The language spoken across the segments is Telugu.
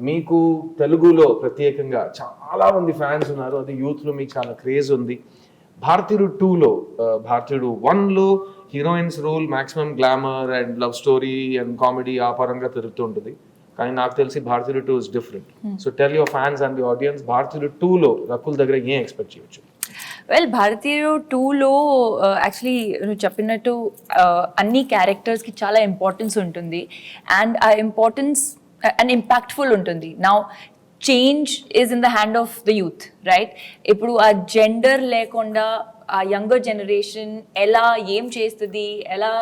మీకు తెలుగులో ప్రత్యేకంగా చాలా మంది ఫ్యాన్స్ ఉన్నారు, అది యూత్లో మీకు చాలా క్రేజ్ ఉంది. భారతీయుడు 2లో భారతీయుడు 1లో heroines role maximum glamour and love story and comedy ఆ పరంగా తిరుగుతూ ఉంటుంది. కానీ నాకు తెలిసి Bharateeyudu 2 is different. So tell your fans and the audience, Bharateeyudu 2లో రకుల్ దగ్గర ఏం ఎక్స్పెక్ట్ చేయొచ్చు? వెల్, భారతీయుడు 2లో యాక్చువల్లీ నువ్వు చెప్పినట్టు అన్ని క్యారెక్టర్స్కి చాలా ఇంపార్టెన్స్ ఉంటుంది అండ్ ఆ ఇంపార్టెన్స్ అండ్ ఇంపాక్ట్ఫుల్ ఉంటుంది. Now change is in the hand of the youth, right? ఇప్పుడు ఆ జెండర్ లేకుండా ఆ యంగర్ జనరేషన్ ఎలా ఏం చేస్తుంది, ఎలా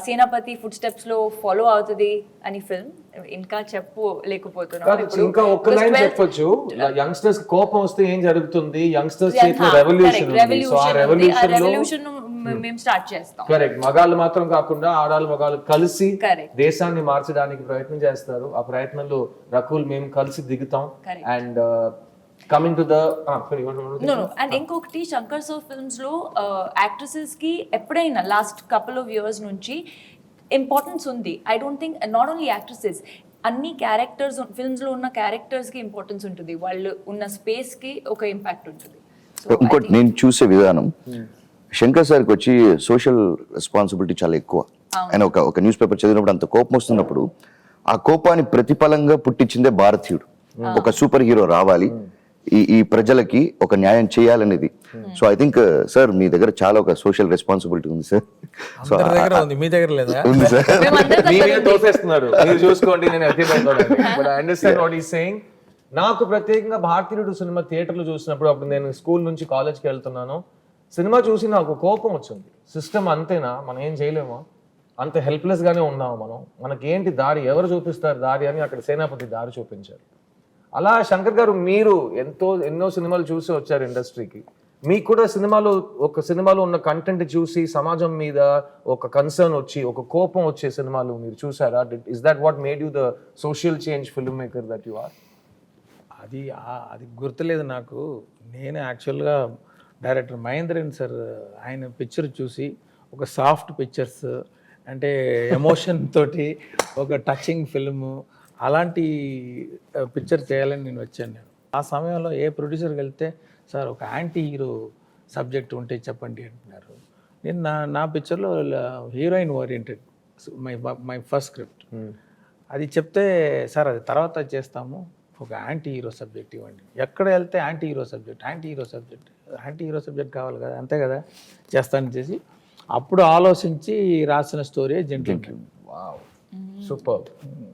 సేనాపతి ఫుడ్ స్టెప్స్లో ఫాలో అవుతుంది అని ఫిల్మ్ ఇంకా ఇంకా ఒక్క లైన్ చెప్పొచ్చు. యంగ్స్టర్స్ కోపం వస్తే ఏం జరుగుతుంది, యంగ్స్టర్స్ చేతిలో రెవల్యూషన్ ఉంది. సో ఆ రెవల్యూషన్ మేము స్టార్ట్ చేస్తాం. కరెక్ట్. మగాళ్ళు మాత్రం కాకుండా ఆడాళ్ళు మగాళ్ళు కలిసి దేశాన్ని మార్చడానికి ప్రయత్నం చేస్తారు. ఆ ప్రయత్నంలో రకుల్ మేము కలిసి దిగుతాం. And coming to the and ఇంకొకటి శంకర్ సార్ ఫిల్మ్స్ లో యాక్ట్రెసెస్ కి ఎప్పుడైనా లాస్ట్ కపుల్ ఆఫ్ ఇయర్స్ నుంచి ఇంపార్టెన్స్ ఉంది. I don't think not only actresses, అన్ని క్యారెక్టర్స్ ఫిల్మ్స్ లో ఉన్న క్యారెక్టర్స్ కి ఇంపార్టెన్స్ ఉంటుంది. వాళ్ళు ఉన్న స్పేస్ కి ఒక ఇంపాక్ట్ ఉంటుంది. ఇంకోటి నేను చూసే విధానం, శంకర్ సార్కి వచ్చి సోషల్ రెస్పాన్సిబిలిటీ చాలా ఎక్కువ. ఆయన ఒక న్యూస్ పేపర్ చదివినప్పుడు అంత కోపం వస్తున్నప్పుడు ఆ కోపాన్ని ప్రతిఫలంగా పుట్టించిందే భారతీయుడు. ఒక సూపర్ హీరో రావాలి, ఈ ప్రజలకి ఒక న్యాయం చేయాలనేది. సో ఐ థింక్ సార్ మీ దగ్గర చాలా ఒక సోషల్ రెస్పాన్సిబిలిటీ ఉంది సార్. సో మీ దగ్గర లేదా? ఉంది సార్. తోసేస్తున్నారు, మీరు చూసుకోండి. నేను అండర్స్టాండ్ వాట్ ఈస్ సేయింగ్. నాకు ప్రత్యేకంగా భారతీయుడు సినిమా థియేటర్లో చూసినప్పుడు, అప్పుడు నేను స్కూల్ నుంచి కాలేజ్కి వెళ్తున్నాను, సినిమా చూసి నాకు కోపం వచ్చింది. సిస్టమ్ అంతేనా, మనం ఏం చేయలేమా, అంత హెల్ప్లెస్ గానే ఉన్నాము మనం, మనకేంటి దారి, ఎవరు చూపిస్తారు దారి అని అక్కడ సేనాపతి దారి చూపించారు. అలా శంకర్ గారు మీరు ఎన్నో సినిమాలు చూసి వచ్చారు ఇండస్ట్రీకి. మీకు కూడా ఒక సినిమాలో ఉన్న కంటెంట్ చూసి సమాజం మీద ఒక కన్సర్న్ వచ్చి ఒక కోపం వచ్చే సినిమాలు మీరు చూసారా? Is that what made you the social change film maker that you are? అది గుర్తులేదు నాకు. నేను యాక్చువల్గా డైరెక్టర్ మహేంద్రన్ సార్ ఆయన పిక్చర్ చూసి ఒక సాఫ్ట్ పిక్చర్స్ అంటే ఎమోషన్ తోటి ఒక టచింగ్ ఫిల్ము అలాంటి పిక్చర్ చేయాలని నేను వచ్చాను. ఆ సమయంలో ఏ ప్రొడ్యూసర్కి వెళ్తే సార్ ఒక యాంటీ హీరో సబ్జెక్ట్ ఉంటే చెప్పండి అంటున్నారు. నేను నా పిక్చర్లో heroine oriented my first script. అది చెప్తే సార్ అది తర్వాత చేస్తాము, ఒక యాంటీ హీరో సబ్జెక్ట్ ఇవ్వండి. ఎక్కడ వెళ్తే యాంటీ హీరో సబ్జెక్ట్ కావాలి కదా, అంతే కదా, చేస్తాను చేసి అప్పుడు ఆలోచించి రాసిన స్టోరీ జెంటిల్మెన్. Wow, super.